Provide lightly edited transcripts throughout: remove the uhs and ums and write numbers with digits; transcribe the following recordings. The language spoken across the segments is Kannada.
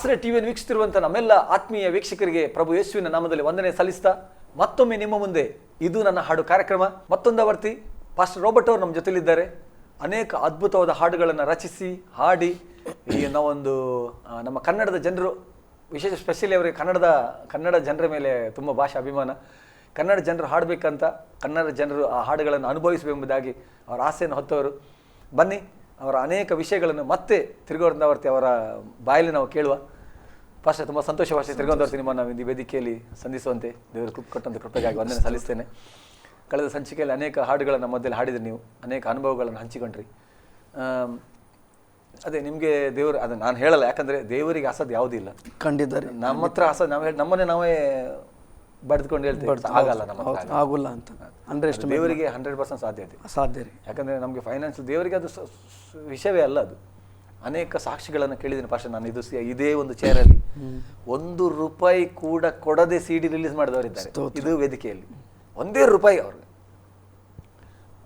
ಆಸರೆ ಟಿವಿಯನ್ನು ವೀಕ್ಷಿಸುತ್ತಿರುವಂಥ ನಮ್ಮೆಲ್ಲ ಆತ್ಮೀಯ ವೀಕ್ಷಕರಿಗೆ ಪ್ರಭು ಯೇಸುವಿನ ನಾಮದಲ್ಲಿ ವಂದನೆ ಸಲ್ಲಿಸ್ತಾ ಮತ್ತೊಮ್ಮೆ ನಿಮ್ಮ ಮುಂದೆ ಇದು ನನ್ನ ಹಾಡು ಕಾರ್ಯಕ್ರಮ ಮತ್ತೊಂದು ಆವರ್ತಿ ಪಾಸ್ಟರ್ ರಾಬರ್ಟ್ ಅವರು ನಮ್ಮ ಜೊತೆಲಿದ್ದಾರೆ. ಅನೇಕ ಅದ್ಭುತವಾದ ಹಾಡುಗಳನ್ನು ರಚಿಸಿ ಹಾಡಿ ಈ ನಾವೊಂದು ನಮ್ಮ ಕನ್ನಡದ ಜನರು ವಿಶೇಷ ಸ್ಪೆಷಲಿ ಅವರಿಗೆ ಕನ್ನಡ ಜನರ ಮೇಲೆ ತುಂಬ ಭಾಷೆ ಅಭಿಮಾನ. ಕನ್ನಡ ಜನರು ಹಾಡಬೇಕಂತ, ಕನ್ನಡ ಜನರು ಆ ಹಾಡುಗಳನ್ನು ಅನುಭವಿಸಬೇಕೆಂಬುದಾಗಿ ಅವರ ಆಸೆಯನ್ನು ಹೊತ್ತವರು. ಬನ್ನಿ ಅವರ ಅನೇಕ ವಿಷಯಗಳನ್ನು ಮತ್ತೆ ತಿರುಗೋರ್ನವರ್ತಿ ಅವರ ಬಾಯಲ್ಲಿ ನಾವು ಕೇಳುವ. ಪಾಸ್ಟರ್, ತುಂಬ ಸಂತೋಷವಾಗ್ತದೆ ತಿರುಗೋರ್ನವರ್ತಿ ನಿಮ್ಮನ್ನು ಈ ವೇದಿಕೆಯಲ್ಲಿ ಸಂಧಿಸುವಂತೆ ದೇವರು ಕೊಟ್ಟಂಥ ಕೃಪೆಗಾಗಿ ವಂದನೆ ಸಲ್ಲಿಸ್ತೇನೆ. ಕಳೆದ ಸಂಚಿಕೆಯಲ್ಲಿ ಅನೇಕ ಹಾಡುಗಳನ್ನು ಮಧ್ಯದಲ್ಲಿ ಹಾಡಿದ್ರಿ, ನೀವು ಅನೇಕ ಅನುಭವಗಳನ್ನು ಹಂಚಿಕೊಂಡ್ರಿ. ಅದೇ ನಿಮಗೆ ದೇವರು ಅದು ನಾನು ಹೇಳಲ್ಲ, ಯಾಕಂದರೆ ದೇವರಿಗೆ ಅಸದ್ ಯಾವುದೂ ಇಲ್ಲ. ಖಂಡಿತ ನಮ್ಮ ಹತ್ರ ಅಸದ್ ನಮ್ಮನ್ನೇ ನಾವೇ ಬಡ್ದುಕೊಂಡು ಹೇಳ್ತೀವಿ, ಆಗಲ್ಲ ನಮ್ಮ ಆಗೋಲ್ಲ ಅಂತ. ಅಂದರೆ ದೇವರಿಗೆ 100% ಸಾಧ್ಯ ರೀ. ಯಾಕಂದರೆ ನಮಗೆ ಫೈನಾನ್ಷಿಯಲ್ ದೇವರಿಗೆ ಅದು ವಿಷಯವೇ ಅಲ್ಲ. ಅದು ಅನೇಕ ಸಾಕ್ಷಿಗಳನ್ನು ಕೇಳಿದ್ದೀನಿ ಪಾಸ್ಟರ್. ನಾನು ಇದೇ ಒಂದು ಚೇರಲ್ಲಿ ₹1 ಕೂಡ ಕೊಡದೆ CD ರಿಲೀಸ್ ಮಾಡಿದವರಿದ್ದಾರೆ ಇದು ವೇದಿಕೆಯಲ್ಲಿ. ₹1 ಅವ್ರಿಗೆ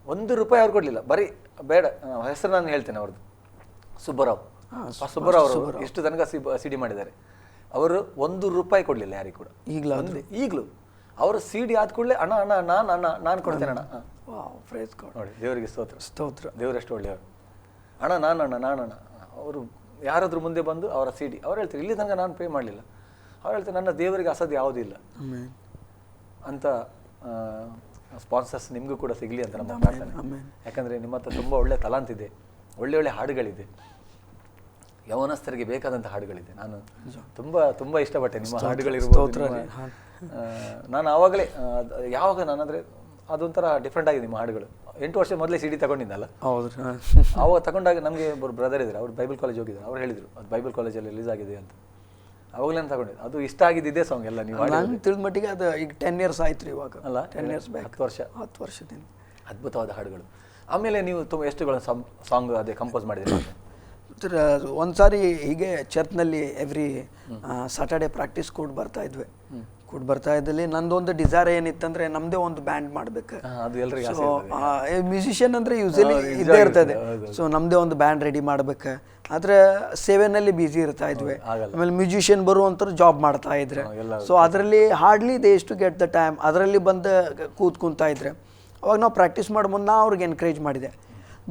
₹1 ಅವ್ರು ಕೊಡಲಿಲ್ಲ. ಬರೀ ಬೇಡ ಹೆಸರು ನಾನು ಹೇಳ್ತೇನೆ ಅವ್ರದ್ದು, ಸುಬ್ಬರಾವ್ ಅವರು ಇಷ್ಟು ತನಕ CD ಮಾಡಿದ್ದಾರೆ. ಅವರು ₹1 ಕೊಡಲಿಲ್ಲ ಯಾರಿಗೂ ಕೂಡ. ಈಗಲೂ ಅವರು CD ಆದ ಕೂಡಲೇ ಅಣ್ಣ ನಾನು ಕೊಡ್ತೇನೆ ಅಣ್ಣ. ನೋಡಿ, ದೇವರಿಗೆ ಸ್ತೋತ್ರ. ದೇವರಷ್ಟು ಒಳ್ಳೆಯವರು. ಅಣ್ಣ ನಾನಣ್ಣ ಅವರು ಯಾರಾದ್ರೂ ಮುಂದೆ ಬಂದು ಅವರ CD ಅವ್ರು ಹೇಳ್ತಾರೆ, ಇಲ್ಲಿ ತನಕ ನಾನು ಪೇ ಮಾಡಲಿಲ್ಲ. ಅವ್ರು ಹೇಳ್ತಾರೆ, ನನ್ನ ದೇವರಿಗೆ ಅಸಾಧ್ಯ ಯಾವುದೂ ಇಲ್ಲ ಅಂತ. ಸ್ಪಾನ್ಸರ್ಸ್ ನಿಮಗೂ ಕೂಡ ಸಿಗಲಿ ಅಂತ ನಮ್ಮ ಪ್ರಾರ್ಥನೆ. ಯಾಕಂದರೆ ನಿಮ್ಮ ಹತ್ರ ತುಂಬ ಒಳ್ಳೆ ತಲಾಂತಿದೆ, ಒಳ್ಳೆ ಹಾಡುಗಳಿದೆ, ಯವನಸ್ಥರಿಗೆ ಬೇಕಾದಂಥ ಹಾಡುಗಳಿದೆ. ನಾನು ತುಂಬ ಇಷ್ಟಪಟ್ಟೆ ನಿಮ್ಮ ಹಾಡುಗಳಿರ್ಬೋದು. ನಾನು ಆವಾಗಲೇ ಯಾವಾಗ ನಾನಂದರೆ ಅದೊಂಥರ ಡಿಫ್ರೆಂಟ್ ಆಗಿದೆ ನಿಮ್ಮ ಹಾಡುಗಳು. 8 ವರ್ಷ ಮೊದಲೇ CD ತಗೊಂಡಿದ್ದಲ್ಲ. ಹೌದು. ಆವಾಗ ತಗೊಂಡಾಗ ನಮಗೆ ಒಬ್ಬರು ಬ್ರದರ್ ಇದ್ದಾರೆ, ಅವ್ರು ಬೈಬಲ್ ಕಾಲೇಜ್ ಹೋಗಿದ್ದಾರೆ. ಅವ್ರು ಹೇಳಿದರು ಅದು ಬೈಬಲ್ ಕಾಲೇಜಲ್ಲಿ ರಿಲೀಸ್ ಆಗಿದೆ ಅಂತ. ಅವಾಗಲೇ ನಾನು ತಗೊಂಡಿದ್ದೆ. ಅದು ಇಷ್ಟ ಆಗಿದ್ದೇ ಸಾಂಗ್ ಎಲ್ಲ. ನೀವು ತಿಳಿದ ಮಟ್ಟಿಗೆ ಅದು ಈಗ 10 years ಆಯ್ತು ಇವಾಗ ಅಲ್ಲ, 10 years ಬ್ಯಾಕ್, 10 ವರ್ಷದಿಂದ ಅದ್ಭುತವಾದ ಹಾಡುಗಳು. ಆಮೇಲೆ ನೀವು ಎಷ್ಟು ಸಾಂಗ್ ಅದೇ ಕಂಪೋಸ್ ಮಾಡಿದ್ದೀರಿ? ಒಂದು ಸಾರಿ ಹೀಗೆ ಚರ್ಚ್ನಲ್ಲಿ ಎವ್ರಿ ಸಾಟರ್ಡೆ ಪ್ರಾಕ್ಟೀಸ್ ಕೂಡ ಬರ್ತಾ ಇದ್ದಲ್ಲಿ ನಂದೊಂದು ಡಿಸೈರ್ ಏನಿತ್ತಂದ್ರೆ ನಮ್ಮದೇ ಒಂದು ಬ್ಯಾಂಡ್ ಮಾಡ್ಬೇಕು. ಮ್ಯೂಸಿಷಿಯನ್ ಅಂದರೆ ಯೂಶಲಿ ಇದ್ದೇ ಇರ್ತದೆ. ಸೊ ನಮ್ಮದೇ ಒಂದು ಬ್ಯಾಂಡ್ ರೆಡಿ ಮಾಡ್ಬೇಕು. ಆದರೆ ಸೇವೆನಲ್ಲಿ ಬ್ಯುಸಿ ಇರ್ತಾ ಇದ್ವಿ. ಆಮೇಲೆ ಮ್ಯೂಸಿಷಿಯನ್ ಬರುವಂಥವ್ರು ಜಾಬ್ ಮಾಡ್ತಾ ಇದ್ರೆ, ಸೊ ಅದರಲ್ಲಿ hardly they to get the time. ಅದರಲ್ಲಿ ಬಂದು ಕೂತ್ಕೊಂತಾ ಇದ್ರೆ ಅವಾಗ ನಾವು ಪ್ರಾಕ್ಟೀಸ್ ಮಾಡೋ ಮುಂದೆ ನಾ ಅವ್ರಿಗೆ ಎನ್ಕರೇಜ್ ಮಾಡಿದೆ,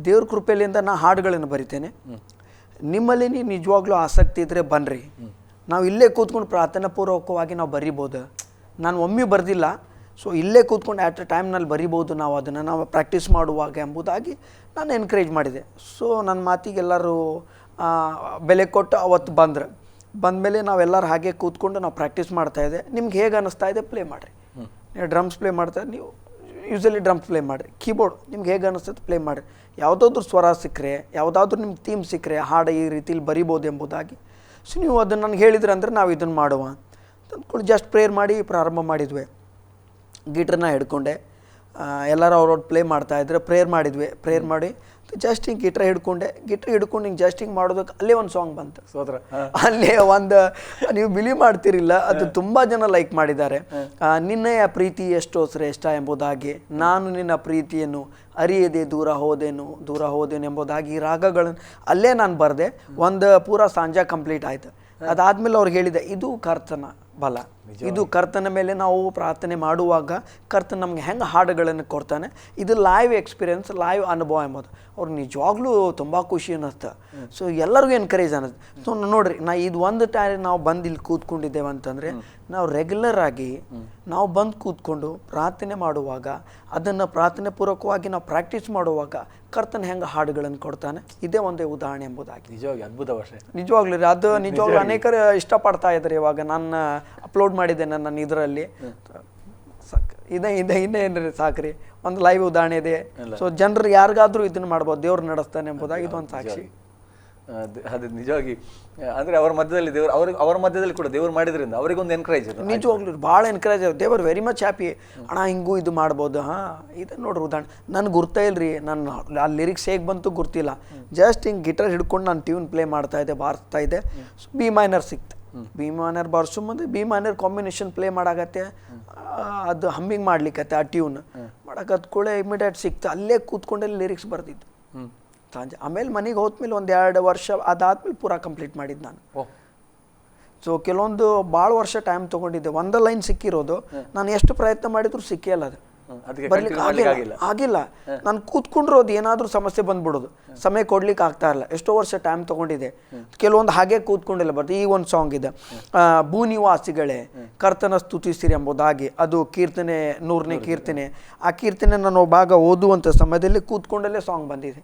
ದೇವ್ರ ಕೃಪೆಯಿಂದ ನಾ ಹಾಡುಗಳನ್ನು ಬರಿತೇನೆ, ನಿಮ್ಮಲ್ಲಿ ನೀವು ನಿಜವಾಗ್ಲೂ ಆಸಕ್ತಿ ಇದ್ದರೆ ಬನ್ನಿರಿ, ನಾವು ಇಲ್ಲೇ ಕೂತ್ಕೊಂಡು ಪ್ರಾರ್ಥನಾ ಪೂರ್ವಕವಾಗಿ ನಾವು ಬರಿಬೋದು. ನಾನು ಒಮ್ಮೆ ಬರೆದಿಲ್ಲ, ಸೊ ಇಲ್ಲೇ ಕೂತ್ಕೊಂಡು ಆಟ್ ಅ ಟೈಮ್ನಲ್ಲಿ ಬರಿಬೋದು ನಾವು ಅದನ್ನು, ನಾವು ಪ್ರಾಕ್ಟೀಸ್ ಮಾಡುವಾಗ ಎಂಬುದಾಗಿ ನಾನು ಎನ್ಕರೇಜ್ ಮಾಡಿದೆ. ಸೊ ನನ್ನ ಮಾತಿಗೆ ಎಲ್ಲರೂ ಬೆಲೆ ಕೊಟ್ಟು ಅವತ್ತು ಬಂದಮೇಲೆ ನಾವೆಲ್ಲರೂ ಹಾಗೆ ಕೂತ್ಕೊಂಡು ನಾವು ಪ್ರಾಕ್ಟೀಸ್ ಮಾಡ್ತಾಯಿದ್ದೆ. ನಿಮ್ಗೆ ಹೇಗೆ ಅನ್ನಿಸ್ತಾ ಇದೆ ಪ್ಲೇ ಮಾಡಿರಿ. ನೀವು ಡ್ರಮ್ಸ್ ಪ್ಲೇ ಮಾಡ್ತಾರೆ, ನೀವು ಯೂಶಲಿ ಡ್ರಮ್ಸ್ ಪ್ಲೇ ಮಾಡಿರಿ. ಕೀಬೋರ್ಡ್ ನಿಮ್ಗೆ ಹೇಗೆ ಅನ್ನಿಸ್ತದೆ ಪ್ಲೇ ಮಾಡಿರಿ. ಯಾವುದಾದ್ರೂ ಸ್ವರ ಸಿಕ್ಕರೆ, ಯಾವುದಾದ್ರೂ ನಿಮ್ಗೆ ಥೀಮ್ ಸಿಕ್ಕರೆ ಹಾಡು ಈ ರೀತಿಲಿ ಬರಿಬೋದು ಎಂಬುದಾಗಿ. ಸೊ ನೀವು ಅದನ್ನು ನನಗೆ ಹೇಳಿದ್ರೆ ಅಂದರೆ ನಾವು ಇದನ್ನು ಮಾಡುವ ಅಂದ್ಕೊಂಡು ಜಸ್ಟ್ ಪ್ರೇಯರ್ ಮಾಡಿ ಪ್ರಾರಂಭ ಮಾಡಿದ್ವಿ. ಗೀಟ್ರನ್ನ ಹಿಡ್ಕೊಂಡೆ, ಎಲ್ಲರೂ ಅವ್ರವ್ರು ಪ್ಲೇ ಮಾಡ್ತಾಯಿದ್ರೆ ಪ್ರೇಯರ್ ಮಾಡಿ ಜಸ್ಟ್ ಹಿಂಗೆ ಗಿಟ್ರ್ ಹಿಡ್ಕೊಂಡು ಹಿಂಗೆ ಜಸ್ಟ್ ಹಿಂಗೆ ಮಾಡೋದಕ್ಕೆ ಅಲ್ಲೇ ಒಂದು ಸಾಂಗ್ ಬಂತು. ಅಲ್ಲೇ ಒಂದು ನೀವು ಬಿಲೀವ್ ಮಾಡ್ತಿರಿಲ್ಲ, ಅದು ತುಂಬ ಜನ ಲೈಕ್ ಮಾಡಿದ್ದಾರೆ. ನಿನ್ನೆಯ ಪ್ರೀತಿ ಎಷ್ಟೋ ಶ್ರೇಷ್ಠ ಎಂಬುದಾಗಿ, ನಾನು ನಿನ್ನ ಪ್ರೀತಿಯನ್ನು ಅರಿಯದೆ ದೂರ ಹೋದೆನು ಎಂಬುದಾಗಿ ಈ ರಾಗಗಳನ್ನು ಅಲ್ಲೇ ನಾನು ಬರೆದೆ. ಒಂದು ಪೂರಾ ಸಾಂಜ ಕಂಪ್ಲೀಟ್ ಆಯಿತು. ಅದಾದಮೇಲೆ ಅವ್ರಿಗೆ ಹೇಳಿದೆ, ಇದು ಕರ್ತನ ಬಲ, ಇದು ಕರ್ತನ ಮೇಲೆ ನಾವು ಪ್ರಾರ್ಥನೆ ಮಾಡುವಾಗ ಕರ್ತನ ನಮ್ಗೆ ಹೆಂಗೆ ಹಾಡುಗಳನ್ನು ಕೊಡ್ತಾನೆ, ಇದು ಲೈವ್ ಎಕ್ಸ್ಪೀರಿಯನ್ಸ್, ಲೈವ್ ಅನುಭವ ಎಂಬುದು ಅವ್ರು ನಿಜವಾಗ್ಲೂ ತುಂಬ ಖುಷಿ ಅನ್ನಿಸ್ತು. ಸೊ ಎಲ್ಲರಿಗೂ ಎನ್ಕರೇಜ್ ಅನ್ನಿಸ್ತು. ಸೊ ನೋಡಿರಿ, ಇದು ಒಂದು ಟೈಮ್ ನಾವು ಬಂದು ಇಲ್ಲಿ ಕೂತ್ಕೊಂಡಿದ್ದೇವೆ ಅಂತಂದರೆ ನಾವು ರೆಗ್ಯುಲರ್ ಆಗಿ ನಾವು ಬಂದು ಕೂತ್ಕೊಂಡು ಪ್ರಾರ್ಥನೆ ಮಾಡುವಾಗ, ಅದನ್ನು ಪ್ರಾರ್ಥನೆ ಪೂರ್ವಕವಾಗಿ ನಾವು ಪ್ರಾಕ್ಟೀಸ್ ಮಾಡುವಾಗ ಕರ್ತನ ಹೆಂಗೆ ಹಾಡುಗಳನ್ನು ಕೊಡ್ತಾನೆ, ಇದೇ ಒಂದೇ ಉದಾಹರಣೆ ಎಂಬುದಾಗಿ. ನಿಜವಾಗಿ ಅದ್ಭುತ ಭಾಷೆ, ನಿಜವಾಗ್ಲೂ ರೀ. ಅದು ನಿಜವಾಗ್ಲೂ ಅನೇಕರು ಇಷ್ಟಪಡ್ತಾ ಇದ್ದಾರೆ. ಇವಾಗ ನಾನು ಅಪ್ಲೋಡ್ ಮಾಡಿದ್ದೆ ನನ್ನ ಇದರಲ್ಲಿ, ಇನ್ನೇನ್ರಿ ಸಾಕ್ರಿ, ಒಂದು ಲೈವ್ ಉದಾಹರಣೆ ಇದೆ. ಸೊ ಜನರು ಯಾರಿಗಾದ್ರೂ ಇದನ್ನು ಮಾಡ್ಬೋದು, ದೇವ್ರು ನಡೆಸ್ತಾನೆ ಎಂಬುದಾಗಿ ಇದೊಂದು ಸಾಕ್ಷಿ. ಅದು ನಿಜವಾಗಿ ಅಂದರೆ ಅವ್ರ ಮಧ್ಯದಲ್ಲಿ ಕೂಡ ದೇವ್ರು ಮಾಡಿದ್ರಿಂದ ಅವರಿಗೊಂದು ಎನ್ಕರೇಜ್, ನಿಜವಾಗ್ಲೂ ಭಾಳ ಎನ್ಕರೇಜ್. ದೇವರ್ ವೆರಿ ಮಚ್ ಹ್ಯಾಪಿ. ಅಣ್ಣ ಹಿಂಗೂ ಇದು ಮಾಡ್ಬೋದು. ಇದು ನೋಡ್ರಿ ಉದಾಹರಣೆ, ನನಗೆ ಗುರ್ತಾ ಇಲ್ರಿ, ನಾನು ಆ ಲಿರಿಕ್ಸ್ ಹೇಗೆ ಬಂತು ಗೊತ್ತಿಲ್ಲ. ಜಸ್ಟ್ ಹಿಂಗೆ ಗಿಟಾರ್ ಹಿಡ್ಕೊಂಡು ನಾನು ಟ್ಯೂನ್ ಪ್ಲೇ ಬಾರಿಸ್ತಾ ಇದ್ದೆ. ಬಿ ಮೈನರ್ ಸಿಕ್ತು. ಬಿ ಮೈನರ್ ಬಾರಿಸೋ ಮುಂದೆ ಬಿ ಮೈನರ್ ಕಾಂಬಿನೇಷನ್ ಪ್ಲೇ ಮಾಡಾಕತ್ತೆ, ಅದು ಹಮ್ಮಿಂಗ್ ಮಾಡ್ಲಿಕ್ಕತ್ತೆ, ಆ ಟ್ಯೂನ್ ಮಾಡಕತ್ ಕೂಡ ಇಮಿಡಿಯೇಟ್ ಸಿಕ್ತು. ಅಲ್ಲೇ ಕೂತ್ಕೊಂಡಲ್ಲಿ ಲಿರಿಕ್ಸ್ ಬರ್ದಿದ್ದು ಸಂಜೆ. ಆಮೇಲೆ ಮನೆಗೆ ಹೋದ್ಮೇಲೆ 1-2 ವರ್ಷ ಅದಾದ್ಮೇಲೆ ಪೂರಾ ಕಂಪ್ಲೀಟ್ ಮಾಡಿದ್ದು ನಾನು. ಸೊ ಕೆಲವೊಂದು ಭಾಳ ವರ್ಷ ಟೈಮ್ ತೊಗೊಂಡಿದ್ದೆ, ಒಂದೇ ಲೈನ್ ಸಿಕ್ಕಿರೋದು, ನಾನು ಎಷ್ಟು ಪ್ರಯತ್ನ ಮಾಡಿದ್ರು ಸಿಕ್ಕಿಲ್ಲ ಅದು, ಬರ್ಲಿಕ್ಕೆ ಆಗಿಲ್ಲ. ನಾನು ಕೂತ್ಕೊಂಡಿರೋದು ಏನಾದರೂ ಸಮಸ್ಯೆ ಬಂದ್ಬಿಡೋದು, ಸಮಯ ಕೊಡ್ಲಿಕ್ಕೆ ಆಗ್ತಾ ಇಲ್ಲ, ಎಷ್ಟೋ ವರ್ಷ ಟೈಮ್ ತೊಗೊಂಡಿದೆ. ಕೆಲವೊಂದು ಹಾಗೆ ಕೂತ್ಕೊಂಡಿಲ್ಲ ಬರ್ತದೆ. ಈ ಒಂದು ಸಾಂಗ್ ಇದೆ, ಭೂನಿವಾಸಿಗಳೇ ಕರ್ತನ ಸ್ತುತಿಸಿರಿ ಎಂಬುದಾಗಿ, ಅದು ಕೀರ್ತನೆ 100ನೇ ಕೀರ್ತನೆ. ಆ ಕೀರ್ತನೆ ನಾನು ಭಾಗ ಓದುವಂಥ ಸಮಯದಲ್ಲಿ ಕೂತ್ಕೊಂಡಲ್ಲೇ ಸಾಂಗ್ ಬಂದಿದೆ.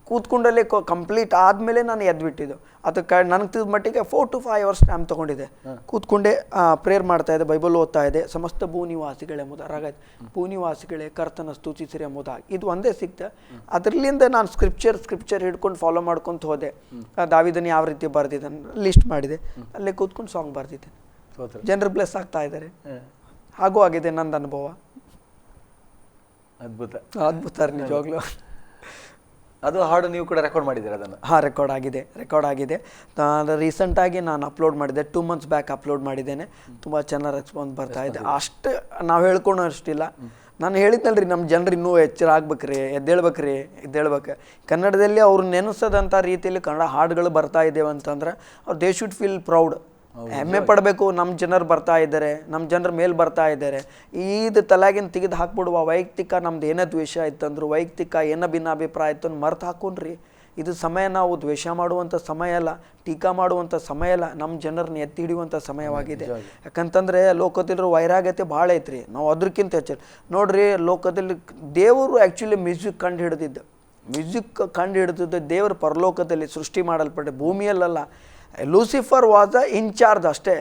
ಕೂತ್ಕೊಂಡಲ್ಲೇ ಕಂಪ್ಲೀಟ್ ಆದಮೇಲೆ ನಾನು ಎದ್ಬಿಟ್ಟಿದ್ದು. ಅದಕ್ಕೆ ನನಗೆ ತಿಳಿದ ಮಟ್ಟಿಗೆ 4 to 5 hours ಟೈಮ್ ತೊಗೊಂಡಿದೆ. ಕೂತ್ಕೊಂಡೆ ಪ್ರೇಯರ್ ಮಾಡ್ತಾ ಇದ್ದೆ, ಬೈಬಲ್ ಓದ್ತಾ ಇದೆ. ಸಮಸ್ತ ಭೂನಿವಾಸಿಗಳೇ ಎಂಬುದಾಗಿ, ಭೂನಿವಾಸಿಗಳೇ ಕರ್ತನ ಸ್ತುತಿಸಿರಿ ಎಂಬುದಾಗಿ, ಇದು ಒಂದೇ ಸಿಕ್ತ. ಅದರಲ್ಲಿಂದ ನಾನು ಸ್ಕ್ರಿಪ್ಚರ್ ಹಿಡ್ಕೊಂಡು ಫಾಲೋ ಮಾಡ್ಕೊತ ಹೋದೆ. ದಾವಿದನ ಯಾವ ರೀತಿ ಬರ್ದಿದ್ದಾನೆ ಲಿಸ್ಟ್ ಮಾಡಿದೆ, ಅಲ್ಲೇ ಕೂತ್ಕೊಂಡು ಸಾಂಗ್ ಬರ್ದಿದ್ದೆ. ಜನರು ಬ್ಲೆಸ್ ಆಗ್ತಾ ಇದ್ದಾರೆ. ಹಾಗೂ ಆಗಿದೆ ನಂದು ಅನುಭವ. ಅದ್ಭುತ ನಿಜವಾಗ್ಲೂ. ಅದು ಹಾಡು ನೀವು ಕೂಡ ರೆಕಾರ್ಡ್ ಮಾಡಿದ್ದೀರಾ ಅದನ್ನು? ಹಾಂ, ರೆಕಾರ್ಡ್ ಆಗಿದೆ. ರೀಸೆಂಟಾಗಿ ನಾನು ಅಪ್ಲೋಡ್ ಮಾಡಿದ್ದೆ, 2 months ಬ್ಯಾಕ್ ಅಪ್ಲೋಡ್ ಮಾಡಿದ್ದೇನೆ. ತುಂಬ ಚೆನ್ನಾಗಿ ರೆಸ್ಪಾನ್ಸ್ ಬರ್ತಾ ಇದೆ. ಅಷ್ಟು ನಾವು ಹೇಳ್ಕೊಳೋ ಅಷ್ಟಿಲ್ಲ. ನಾನು ಹೇಳಿದ್ನಲ್ರಿ, ನಮ್ಮ ಜನರು ಇನ್ನೂ ಎಚ್ಚರ ಆಗ್ಬೇಕ್ರಿ, ಎದ್ದೇಳ್ಬೇಕು. ಕನ್ನಡದಲ್ಲಿ ಅವ್ರು ನೆನೆಸೋದಂಥ ರೀತಿಯಲ್ಲಿ ಕನ್ನಡ ಹಾಡುಗಳು ಬರ್ತಾ ಇದ್ದೇವೆ ಅಂತಂದ್ರೆ ಅವ್ರು ದೇ ಶುಡ್ ಫೀಲ್ ಪ್ರೌಡ್, ಹೆಮ್ಮೆ ಪಡಬೇಕು. ನಮ್ಮ ಜನರು ಬರ್ತಾ ಇದ್ದಾರೆ, ನಮ್ಮ ಜನರ ಮೇಲೆ ಬರ್ತಾ ಇದ್ದಾರೆ. ಇದು ತಲೆಗಿನ ತೆಗೆದು ಹಾಕ್ಬಿಡುವ ವೈಯಕ್ತಿಕ ನಮ್ದು ಏನೋ ದ್ವೇಷ ಇತ್ತಂದ್ರು, ವೈಯಕ್ತಿಕ ಏನೋ ಭಿನ್ನಾಭಿಪ್ರಾಯ ಇತ್ತು ಮರ್ತು ಹಾಕೊಂಡ್ರಿ. ಇದು ಸಮಯ ನಾವು ದ್ವೇಷ ಮಾಡುವಂಥ ಸಮಯ ಅಲ್ಲ, ಟೀಕಾ ಮಾಡುವಂಥ ಸಮಯ ಅಲ್ಲ, ನಮ್ಮ ಜನರನ್ನ ಎತ್ತಿ ಹಿಡಿಯುವಂಥ ಸಮಯವಾಗಿದೆ. ಯಾಕಂತಂದರೆ ಲೋಕದಲ್ಲಿ ವೈರಾಗ್ಯತೆ ಭಾಳ ಐತ್ರಿ. ನಾವು ಅದಕ್ಕಿಂತ ಹೆಚ್ಚು ನೋಡ್ರಿ, ಲೋಕದಲ್ಲಿ ದೇವರು ಆ್ಯಕ್ಚುಲಿ ಮ್ಯೂಸಿಕ್ ಕಂಡು ಹಿಡಿದಿದ್ದು ದೇವರು ಪರಲೋಕದಲ್ಲಿ ಸೃಷ್ಟಿ ಮಾಡಲ್ಪಟ್ಟೆ, ಭೂಮಿಯಲ್ಲ. ಲೂಸಿಫರ್ ವಾಸ್ ದ ಇನ್ಚಾರ್ಜ್ ಅಷ್ಟೇ.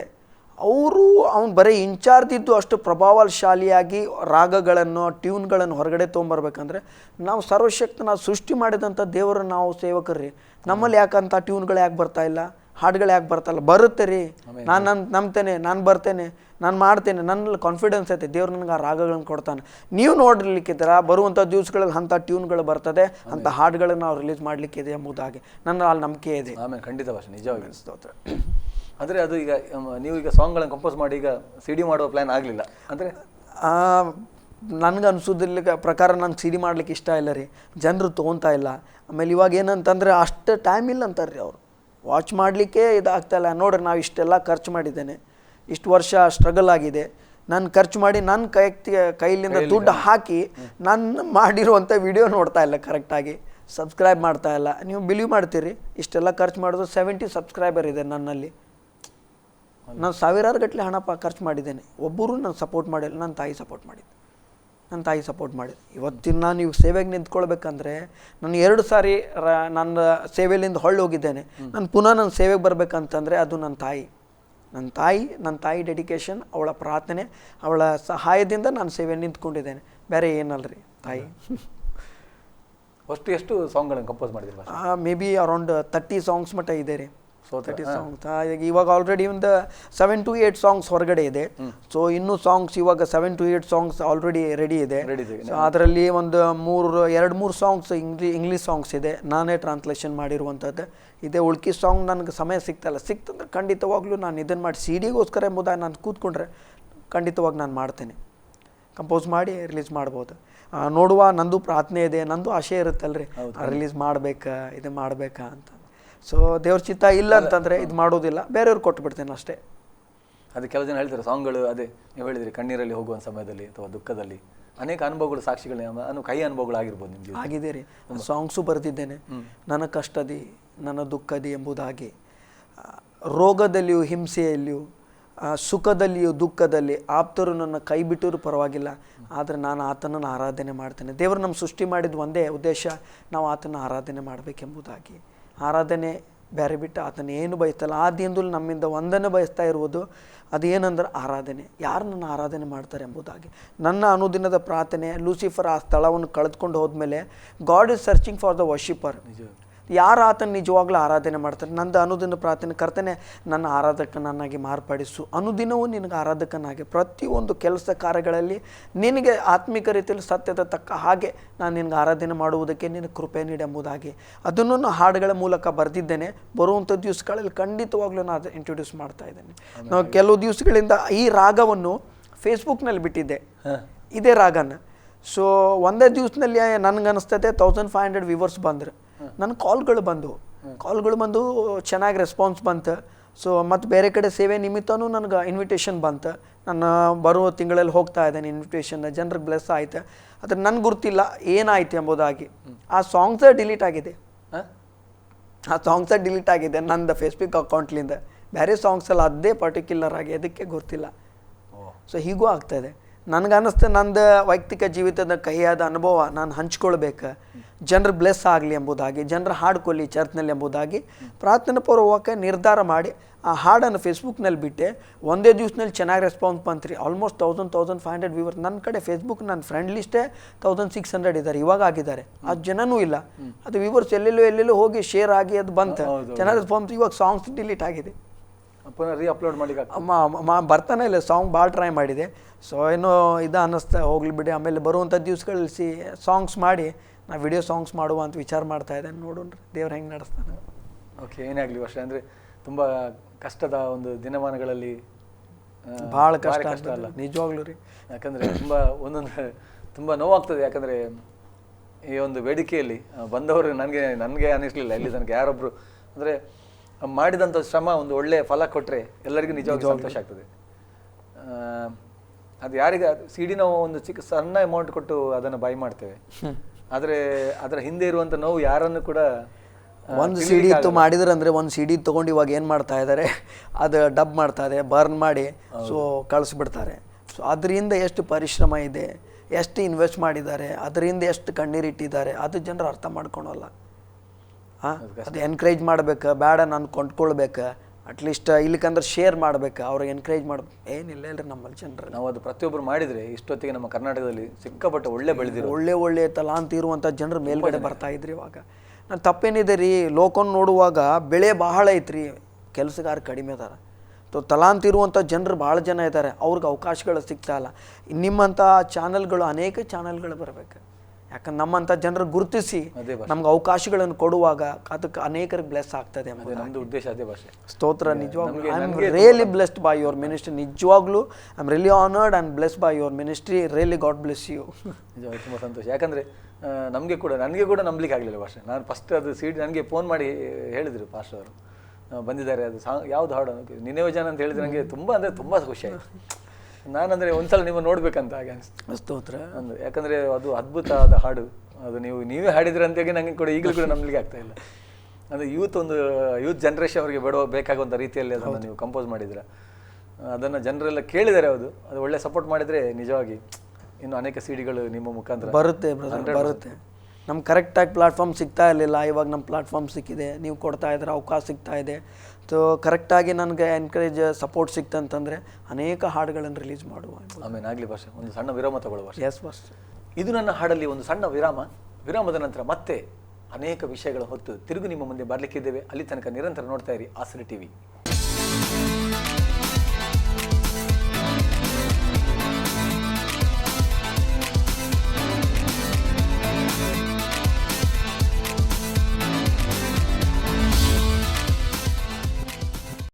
ಅವ್ನು ಬರೀ ಇನ್ಚಾರ್ಜ್ ಇದ್ದು ಅಷ್ಟು ಪ್ರಭಾವಶಾಲಿಯಾಗಿ ರಾಗಗಳನ್ನು ಟ್ಯೂನ್ಗಳನ್ನು ಹೊರಗಡೆ ತೊಗೊಂಬರ್ಬೇಕಂದ್ರೆ ನಾವು ಸರ್ವಶಕ್ತ ನಾವು ಸೃಷ್ಟಿ ಮಾಡಿದಂಥ ದೇವರ ನಾವು ಸೇವಕರ್ರಿ. ನಮ್ಮಲ್ಲಿ ಯಾಕಂತ ಟ್ಯೂನ್ಗಳು ಯಾಕೆ ಬರ್ತಾ ಇಲ್ಲ, ಹಾಡುಗಳು ಯಾಕೆ ಬರ್ತಾ ಇಲ್ಲ? ಬರುತ್ತೆ ರೀ, ನಾನು ನಂಬ್ತೇನೆ, ನಾನು ಬರ್ತೇನೆ, ನಾನು ಮಾಡ್ತೇನೆ, ನನ್ನಲ್ಲಿ ಕಾನ್ಫಿಡೆನ್ಸ್ ಐತೆ, ದೇವ್ರು ನನಗೆ ಆ ರಾಗಗಳನ್ನು ಕೊಡ್ತಾನೆ. ನೀವು ನೋಡಲಿಕ್ಕಿದ್ದೀರ ಬರುವಂಥ ದಿವಸಗಳಲ್ಲಿ ಅಂಥ ಟ್ಯೂನ್ಗಳು ಬರ್ತದೆ, ಅಂಥ ಹಾಡುಗಳನ್ನು ನಾವು ರಿಲೀಸ್ ಮಾಡಲಿಕ್ಕಿದೆ ಎಂಬುದಾಗಿ ನನ್ನ ಅಲ್ಲಿ ನಂಬಿಕೆ ಇದೆ. ಆಮೇಲೆ ಖಂಡಿತ ಭಾಷೆ ನಿಜವಾಗಿ ಅನಿಸ್ತೋತ್ರ. ಅಂದರೆ ಅದು ಈಗ ನೀವು ಈಗ ಸಾಂಗ್ಗಳನ್ನು ಕಂಪೋಸ್ ಮಾಡಿ ಈಗ CD ಮಾಡುವ ಪ್ಲ್ಯಾನ್ ಆಗಲಿಲ್ಲ ಅಂದರೆ? ನನಗೆ ಅನಿಸೋದಿಲ್ಲ ಪ್ರಕಾರ ನಂಗೆ CD ಮಾಡ್ಲಿಕ್ಕೆ ಇಷ್ಟ ಇಲ್ಲ ರೀ, ಜನರು ತೊಗೊತಾ ಇಲ್ಲ. ಆಮೇಲೆ ಇವಾಗ ಏನಂತಂದರೆ ಅಷ್ಟು ಟೈಮ್ ಇಲ್ಲ ಅಂತಾರೆ ರೀ, ಅವರು ವಾಚ್ ಮಾಡಲಿಕ್ಕೆ ಇದಾಗ್ತಾಯಿಲ್ಲ. ನೋಡ್ರಿ, ನಾವು ಇಷ್ಟೆಲ್ಲ ಖರ್ಚು ಮಾಡಿದ್ದೇನೆ, ಇಷ್ಟು ವರ್ಷ ಸ್ಟ್ರಗಲ್ ಆಗಿದೆ, ನಾನು ಖರ್ಚು ಮಾಡಿ ನನ್ನ ಕೈಲಿಂದ ದುಡ್ಡು ಹಾಕಿ ನಾನು ಮಾಡಿರುವಂಥ ವಿಡಿಯೋ ನೋಡ್ತಾ ಇಲ್ಲ, ಕರೆಕ್ಟಾಗಿ ಸಬ್ಸ್ಕ್ರೈಬ್ ಮಾಡ್ತಾ ಇಲ್ಲ. ನೀವು ಬಿಲೀವ್ ಮಾಡ್ತೀರಿ, ಇಷ್ಟೆಲ್ಲ ಖರ್ಚು ಮಾಡೋದು 70 ಸಬ್ಸ್ಕ್ರೈಬರ್ ಇದೆ ನನ್ನಲ್ಲಿ. ನಾನು ಸಾವಿರಾರು ಗಟ್ಟಲೆ ಹಣ ಖರ್ಚು ಮಾಡಿದ್ದೇನೆ, ಒಬ್ಬರು ನಾನು ಸಪೋರ್ಟ್ ಮಾಡಿಲ್ಲ. ನನ್ನ ತಾಯಿ ಸಪೋರ್ಟ್ ಮಾಡಿದ್ದು. ಇವತ್ತಿನ ನಾನು ಇವಾಗ ಸೇವೆಗೆ ನಿಂತ್ಕೊಳ್ಬೇಕಂದ್ರೆ ನಾನು 2 ಸಾರಿ ನನ್ನ ಸೇವೆಯಲ್ಲಿಂದ ಹೋಗಿದ್ದೇನೆ. ನಾನು ಪುನಃ ನನ್ನ ಸೇವೆಗೆ ಬರಬೇಕಂತಂದರೆ ಅದು ನನ್ನ ತಾಯಿ ಡೆಡಿಕೇಶನ್, ಅವಳ ಪ್ರಾರ್ಥನೆ, ಅವಳ ಸಹಾಯದಿಂದ ನಾನು ಸೇವೆಯಲ್ಲಿ ನಿಂತ್ಕೊಂಡಿದ್ದೇನೆ, ಬೇರೆ ಏನಲ್ರಿ. ತಾಯಿ ಎಷ್ಟು ಸಾಂಗ್ಗಳನ್ನು ಕಂಪೋಸ್ ಮಾಡಿದ್ರಿ? ಮೇ ಬಿ ಅರೌಂಡ್ 30 ಸಾಂಗ್ಸ್ ಮಟ್ಟ ಇದೆ ರೀ. 30 ಸಾಂಗ್ಸ್ ಇವಾಗ ಆಲ್ರೆಡಿ ಒಂದು 7 to 8 ಸಾಂಗ್ಸ್ ಹೊರಗಡೆ ಇದೆ. ಸೊ ಇನ್ನೂ ಸಾಂಗ್ಸ್ ಇವಾಗ 7 to 8 ಸಾಂಗ್ಸ್ ಆಲ್ರೆಡಿ ರೆಡಿ ಇದೆ. ಸೊ ಅದರಲ್ಲಿ ಒಂದು 2-3 ಸಾಂಗ್ಸ್ ಇಂಗ್ಲೀಷ್ ಸಾಂಗ್ಸ್ ಇದೆ, ನಾನೇ ಟ್ರಾನ್ಸ್ಲೇಷನ್ ಮಾಡಿರುವಂಥದ್ದು ಇದೆ. ಉಳ್ಕಿ ಸಾಂಗ್ ನನಗೆ ಸಮಯ ಸಿಕ್ತಂದ್ರೆ ಖಂಡಿತವಾಗ್ಲೂ ನಾನು ಇದನ್ನು ಮಾಡಿ CD-ಗೋಸ್ಕರ ಎಂಬುದಾಗಿ ನಾನು ಕೂತ್ಕೊಂಡ್ರೆ ಖಂಡಿತವಾಗಿ ನಾನು ಮಾಡ್ತೇನೆ, ಕಂಪೋಸ್ ಮಾಡಿ ರಿಲೀಸ್ ಮಾಡ್ಬೋದು. ನೋಡುವ, ನಂದು ಪ್ರಾರ್ಥನೆ ಇದೆ, ನಂದು ಆಶೆ ಇರುತ್ತಲ್ರಿ, ರಿಲೀಸ್ ಮಾಡಬೇಕಾ ಅಂತ. ಸೊ ದೇವ್ರ ಚಿತ್ತ ಇಲ್ಲ ಅಂತಂದರೆ ಇದು ಮಾಡೋದಿಲ್ಲ, ಬೇರೆಯವ್ರು ಕೊಟ್ಟು ಬಿಡ್ತೇನೆ ಅಷ್ಟೇ. ಅದು ಕೆಲವು ಜನ ಹೇಳ್ತಾರೆ ಸಾಂಗ್ಗಳು, ಅದೇ ನೀವು ಹೇಳಿದ್ರಿ ಕಣ್ಣೀರಲ್ಲಿ ಹೋಗುವ ಸಮಯದಲ್ಲಿ ಅಥವಾ ದುಃಖದಲ್ಲಿ ಅನೇಕ ಅನುಭವಗಳು, ಸಾಕ್ಷಿಗಳು, ಕೈ ಅನುಭವಗಳಾಗಿರ್ಬೋದು ನಿಮಗೆ. ಆಗಿದೆ ರೀ. ಸಾಂಗ್ಸು ಬರೆದಿದ್ದೇನೆ, ನನ್ನ ಕಷ್ಟದಿ ನನ್ನ ದುಃಖದಿ ಎಂಬುದಾಗಿ. ರೋಗದಲ್ಲಿಯೂ ಹಿಂಸೆಯಲ್ಲಿಯೂ ಸುಖದಲ್ಲಿಯೂ ದುಃಖದಲ್ಲಿ ಆಪ್ತರು ನನ್ನ ಕೈ ಬಿಟ್ಟರೂ ಪರವಾಗಿಲ್ಲ, ಆದರೆ ನಾನು ಆತನನ್ನು ಆರಾಧನೆ ಮಾಡ್ತೇನೆ. ದೇವರು ನಮ್ಮ ಸೃಷ್ಟಿ ಮಾಡಿದ ಒಂದೇ ಉದ್ದೇಶ, ನಾವು ಆತನ ಆರಾಧನೆ ಮಾಡಬೇಕೆಂಬುದಾಗಿ. ಆರಾಧನೆ ಬೇರೆ ಬಿಟ್ಟು ಆತನ ಏನು ಬಯಸ್ತಲ್ಲ. ಆದಿಯಿಂದಲೂ ನಮ್ಮಿಂದ ಒಂದನ್ನು ಬಯಸ್ತಾ ಇರುವುದು ಅದೇನಂದ್ರೆ ಆರಾಧನೆ. ಯಾರು ನನ್ನ ಆರಾಧನೆ ಮಾಡ್ತಾರೆ ಎಂಬುದಾಗಿ. ನನ್ನ ಅನುದಿನದ ಪ್ರಾರ್ಥನೆ, ಲೂಸಿಫರ್ ಆ ಸ್ಥಳವನ್ನು ಕಳೆದುಕೊಂಡು ಹೋದ್ಮೇಲೆ god is searching for the worshipper. ಯಾರು ಆತನ ನಿಜವಾಗ್ಲೂ ಆರಾಧನೆ ಮಾಡ್ತಾರೆ. ನಂದು ಅನುದಿನ ಪ್ರಾರ್ಥನೆ, ಕರ್ತನೆ ನನ್ನ ಆರಾಧಕನನ್ನಾಗಿ ಮಾರ್ಪಡಿಸು, ಅನುದಿನವೂ ನಿನಗೆ ಆರಾಧಕನಾಗಿ ಪ್ರತಿಯೊಂದು ಕೆಲಸ ಕಾರ್ಯಗಳಲ್ಲಿ ನಿನಗೆ ಆತ್ಮಿಕ ರೀತಿಯಲ್ಲಿ ಸತ್ಯದ ತಕ್ಕ ಹಾಗೆ ನಾನು ನಿನಗೆ ಆರಾಧನೆ ಮಾಡುವುದಕ್ಕೆ ನಿನಗೆ ಕೃಪೆ ನೀಡೆಂಬುದಾಗಿ ಅದನ್ನು ನಾನು ಹಾಡುಗಳ ಮೂಲಕ ಬರೆದಿದ್ದೇನೆ. ಬರುವಂಥ ದಿವಸಗಳಲ್ಲಿ ಖಂಡಿತವಾಗ್ಲೂ ನಾನು ಇಂಟ್ರೊಡ್ಯೂಸ್ ಮಾಡ್ತಾ ಇದ್ದೇನೆ. ನಾವು ಕೆಲವು ದಿವಸಗಳಿಂದ ಈ ರಾಗವನ್ನು ಫೇಸ್ಬುಕ್ನಲ್ಲಿ ಬಿಟ್ಟಿದ್ದೆ, ಇದೇ ರಾಗನ. ಸೊ ಒಂದೇ ದಿವಸದಲ್ಲಿ ನನಗನ್ನಿಸ್ತದೆ 1500 ವ್ಯೂವರ್ಸ್ ಬಂದರು. ನನ್ನ ಕಾಲ್ಗಳು ಬಂದು ಚೆನ್ನಾಗಿ ರೆಸ್ಪಾನ್ಸ್ ಬಂತು. ಸೊ ಮತ್ತು ಬೇರೆ ಕಡೆ ಸೇವೆ ನಿಮಿತ್ತನೂ ನನಗೆ ಇನ್ವಿಟೇಷನ್ ಬಂತು. ನಾನು ಬರುವ ತಿಂಗಳಲ್ಲಿ ಹೋಗ್ತಾ ಇದ್ದೇನೆ, ಇನ್ವಿಟೇಷನ್ ಜನರಿಗೆ ಬ್ಲೆಸ್ ಆಯ್ತು. ಆದರೆ ನನಗೆ ಗೊತ್ತಿಲ್ಲ ಏನಾಯ್ತು ಎಂಬುದಾಗಿ. ಆ ಸಾಂಗ್ಸೇ ಡಿಲೀಟ್ ಆಗಿದೆ, ಆ ಸಾಂಗ್ಸೇ ಡಿಲೀಟ್ ಆಗಿದೆ ನಂದು ಫೇಸ್ಬುಕ್ ಅಕೌಂಟ್ಲಿಂದ. ಬೇರೆ ಸಾಂಗ್ಸ್ ಎಲ್ಲ ಅದೇ ಪರ್ಟಿಕ್ಯುಲರ್ ಆಗಿ ಅದಕ್ಕೆ ಗೊತ್ತಿಲ್ಲ. ಸೊ ಹೀಗೂ ಆಗ್ತಾಯಿದೆ. ನನಗನ್ನಿಸ್ತು ನಂದು ವೈಯಕ್ತಿಕ ಜೀವಿತದ ಕಹಿಯಾದ ಅನುಭವ ನಾನು ಹಂಚ್ಕೊಳ್ಬೇಕು, ಜನರು ಬ್ಲೆಸ್ ಆಗಲಿ ಎಂಬುದಾಗಿ, ಜನರು ಹಾಡ್ಕೊಳ್ಳಿ ಚರ್ಚ್ನಲ್ಲಿ ಎಂಬುದಾಗಿ ಪ್ರಾರ್ಥನೆ ಪೂರ್ವಕ ನಿರ್ಧಾರ ಮಾಡಿ ಆ ಹಾಡನ್ನು ಫೇಸ್ಬುಕ್ನಲ್ಲಿ ಬಿಟ್ಟೆ. ಒಂದೇ ದಿವ್ಸದಲ್ಲಿ ಚೆನ್ನಾಗಿ ರೆಸ್ಪಾನ್ಸ್ ಬಂತ್ರಿ. Almost 1500 viewers. ನನ್ನ ಕಡೆ ಫೇಸ್ಬುಕ್ ನನ್ನ ಫ್ರೆಂಡ್ ಲಿಸ್ಟೇ 1600 ಇದ್ದಾರೆ, ಇವಾಗ ಆಗಿದ್ದಾರೆ. ಆ ಜನನೂ ಇಲ್ಲ, ಅದು ವ್ಯೂವರ್ಸ್ ಎಲ್ಲೆಲ್ಲೋ ಹೋಗಿ ಶೇರ್ ಆಗಿ ಅದು ಬಂತು, ಚೆನ್ನಾಗಿ ರೆಸ್ಪಾನ್ಸ್. ಇವಾಗ ಸಾಂಗ್ಸ್ ಡಿಲೀಟ್ ಆಗಿದೆ, ಅಪ್ಲೋಡ್ ಮಾಡಿ ಬರ್ತಾನೆ ಇಲ್ಲ ಸಾಂಗ್. ಭಾಳ ಟ್ರೈ ಮಾಡಿದೆ. ಸೊ ಏನೋ ಇದು ಅನ್ನಿಸ್ತಾ ಹೋಗ್ಲಿ ಬಿಡಿ, ಆಮೇಲೆ ಬರುವಂಥ ದಿವ್ಸಗಳಲ್ಲಿ ಸಾಂಗ್ಸ್ ಮಾಡಿ ನಾ ವಿಡಿಯೋ ಸಾಂಗ್ಸ್ ಮಾಡುವ ಅಂತ ವಿಚಾರ ಮಾಡ್ತಾ ಇದ್ದೇನೆ. ನೋಡೋಣ್ರಿ ದೇವ್ರು ಹೆಂಗೆ ನಡೆಸ್ತಾನೆ. ಓಕೆ, ಏನೇ ಆಗಲಿ ವರ್ಷ ಅಂದರೆ ತುಂಬ ಕಷ್ಟದ ಒಂದು ದಿನಮಾನಗಳಲ್ಲಿ ಭಾಳ ಕಷ್ಟ ಅಲ್ಲ ನಿಜವಾಗ್ಲೂ ರೀ. ಯಾಕಂದರೆ ಒಂದೊಂದು ತುಂಬ ನೋವಾಗ್ತದೆ. ಯಾಕಂದರೆ ಈ ಒಂದು ವೇದಿಕೆಯಲ್ಲಿ ಬಂದವರು ನನಗೆ ಅನ್ನಿಸ್ಲಿಲ್ಲ ಇಲ್ಲಿ ತನಕ ಯಾರೊಬ್ಬರು ಅಂದರೆ ಮಾಡಿದಂಥ ಶ್ರಮ ಒಂದು ಒಳ್ಳೆಯ ಫಲ ಕೊಟ್ಟರೆ ಎಲ್ಲರಿಗೂ ನಿಜವಾಗಿ ಸಂತೋಷ ಆಗ್ತದೆ. ಅದು ಯಾರಿಗೆ ಸಿಡಿ ನಾವು ಒಂದು ಸಣ್ಣ ಅಮೌಂಟ್ ಕೊಟ್ಟು ಅದನ್ನು ಬೈ ಮಾಡ್ತೇವೆ, ಆದರೆ ಅದರ ಹಿಂದೆ ಇರುವಂಥ ನೋವು ಯಾರನ್ನು ಕೂಡ ಒಂದು ಸಿಡಿ ಇತ್ತು ಮಾಡಿದ್ರೆ ಅಂದರೆ ಒಂದು ಸಿಡಿ ತೊಗೊಂಡು ಇವಾಗ ಏನು ಮಾಡ್ತಾ ಇದ್ದಾರೆ, ಅದು ಡಬ್ ಮಾಡ್ತಾ ಇದೆ, ಬರ್ನ್ ಮಾಡಿ ಸೊ ಕಳಿಸ್ಬಿಡ್ತಾರೆ. ಸೊ ಅದರಿಂದ ಎಷ್ಟು ಪರಿಶ್ರಮ ಇದೆ, ಎಷ್ಟು ಇನ್ವೆಸ್ಟ್ ಮಾಡಿದ್ದಾರೆ, ಅದರಿಂದ ಎಷ್ಟು ಕಣ್ಣೀರಿಟ್ಟಿದ್ದಾರೆ, ಅದು ಜನರು ಅರ್ಥ ಮಾಡ್ಕೊಳಲ್ಲ. ಅದು ಎನ್ಕರೇಜ್ ಮಾಡ್ಬೇಕು, ಬೇಡ ನಾನು ಕೊಂಡ್ಕೊಳ್ಬೇಕು, ಅಟ್ಲೀಸ್ಟ್ ಇಲ್ಲಿಕಂದ್ರೆ ಶೇರ್ ಮಾಡ್ಬೇಕು, ಅವ್ರಿಗೆ ಎನ್ಕರೇಜ್ ಮಾಡ್ಬೇಕು. ಏನಿಲ್ಲ ಇಲ್ರಿ ನಮ್ಮಲ್ಲಿ ಜನರು. ನಾವು ಅದು ಪ್ರತಿಯೊಬ್ಬರು ಮಾಡಿದರೆ ಇಷ್ಟೊತ್ತಿಗೆ ನಮ್ಮ ಕರ್ನಾಟಕದಲ್ಲಿ ಸಿಕ್ಕಾಪಟ್ಟೆ ಒಳ್ಳೆ ಒಳ್ಳೆ ತಲಾಂತ ಇರುವಂಥ ಜನರು ಮೇಲ್ಗಡೆ ಬರ್ತಾ ಇದ್ರಿ. ಇವಾಗ ನಾನು ತಪ್ಪೇನಿದೆ ರೀ, ಲೋಕವನ್ನು ನೋಡುವಾಗ ಬೆಳೆ ಬಹಳ ಐತ್ರಿ, ಕೆಲಸಗಾರ ಕಡಿಮೆ ಅದಾರ. ತಲಾಂತ ಇರುವಂಥ ಜನರು ಭಾಳ ಜನ ಇದ್ದಾರೆ, ಅವ್ರಿಗೆ ಅವಕಾಶಗಳು ಸಿಗ್ತಾ ಇಲ್ಲ. ನಿಮ್ಮಂಥ ಚಾನಲ್ಗಳು ಅನೇಕ ಚಾನಲ್ಗಳು ಬರಬೇಕು. ಯಾಕಂದ್ರೆ ನಮ್ಮಂಥ ಜನರು ಗುರುತಿಸಿ ನಮ್ಗೆ ಅವಕಾಶಗಳನ್ನು ಕೊಡುವಾಗ ಅದಕ್ಕೆ ಅನೇಕರಿಗೆ ಬ್ಲೆಸ್ ಆಗ್ತದೆ. ನಮ್ಮದು ಉದ್ದೇಶ ಅದೇ ಭಾಷೆ. ಸ್ತೋತ್ರ. ನಿಜವಾಗ್ಲೂ I am really blessed by your ministry. ನಿಜವಾಗ್ಲೂ I am really honoured and blessed by your ministry. Really God bless you. ನಿಜವಾಗಿ ತುಂಬ ಸಂತೋಷ. ಯಾಕಂದರೆ ನನಗೆ ಕೂಡ ನಂಬಲಿಕ್ಕೆ ಆಗಲಿಲ್ಲ ಭಾಷೆ. ನಾನು ಫಸ್ಟ್ ಅದು ಸಿಡಿ ನನಗೆ ಫೋನ್ ಮಾಡಿ ಹೇಳಿದರು ಪಾಸ್ಟರ್ ಅವರು ಬಂದಿದ್ದಾರೆ, ಅದು ಯಾವ್ದು ಹಾಡು ನಿನ್ನೆ ಜನ ಅಂತ ಹೇಳಿದ್ರೆ ನನಗೆ ತುಂಬ ಖುಷಿ ಆಯಿತು. ನಾನಂದರೆ ಒಂದ್ಸಲ ನೀವು ನೋಡ್ಬೇಕಂತ ಹಾಗೆ ಅನಿಸ್ತು. ಸ್ತೋತ್ರ. ಯಾಕಂದರೆ ಅದು ಅದ್ಭುತವಾದ ಹಾಡು. ಅದು ನೀವೇ ಹಾಡಿದ್ರೆ ಅಂತೇಳಿ ನನಗೆ ಕೂಡ ಈಗಲೂ ಕೂಡ ನಂಬಲಿಕ್ಕೆ ಆಗ್ತಾ ಇಲ್ಲ. ಅಂದರೆ ಯೂತ್ ಜನ್ರೇಷನ್ ಅವರಿಗೆ ಬೇಕಾಗುವಂಥ ರೀತಿಯಲ್ಲಿ ಅದನ್ನು ನೀವು ಕಂಪೋಸ್ ಮಾಡಿದ್ರೆ ಅದನ್ನು ಜನರೆಲ್ಲ ಕೇಳಿದ್ದಾರೆ. ಅದು ಒಳ್ಳೆ ಸಪೋರ್ಟ್ ಮಾಡಿದರೆ ನಿಜವಾಗಿ ಇನ್ನು ಅನೇಕ ಸಿಡಿಗಳು ನಿಮ್ಮ ಮುಖಾಂತರ ಬರುತ್ತೆ. ನಮ್ಗೆ ಕರೆಕ್ಟಾಗಿ ಪ್ಲಾಟ್ಫಾರ್ಮ್ ಸಿಗ್ತಾ ಇರಲಿಲ್ಲ, ಇವಾಗ ನಮ್ಮ ಪ್ಲಾಟ್ಫಾರ್ಮ್ ಸಿಕ್ಕಿದೆ, ನೀವು ಕೊಡ್ತಾ ಇದ್ರೆ ಅವಕಾಶ ಸಿಗ್ತಾ ಇದೆ. ಸೊ ಕರೆಕ್ಟಾಗಿ ನನಗೆ ಎನ್ಕರೇಜ್ ಸಪೋರ್ಟ್ ಸಿಕ್ತಂತಂದರೆ ಅನೇಕ ಹಾಡುಗಳನ್ನು ರಿಲೀಸ್ ಮಾಡುವ. ಆಮೇಲೆ ಆಗಲಿ ಭಾಷೆ. ಒಂದು ಸಣ್ಣ ವಿರಾಮ ತಗೊಳ್ಳುವ. S bus. ಇದು ನನ್ನ ಹಾಡಲ್ಲಿ ಒಂದು ಸಣ್ಣ ವಿರಾಮದ ನಂತರ ಮತ್ತೆ ಅನೇಕ ವಿಷಯಗಳ ಹೊತ್ತು ತಿರುಗು ನಿಮ್ಮ ಮುಂದೆ ಬರಲಿಕ್ಕಿದ್ದೇವೆ. ಅಲ್ಲಿ ತನಕ ನಿರಂತರ ನೋಡ್ತಾ ಇರಿ ಆಸರೆ ಟಿವಿ.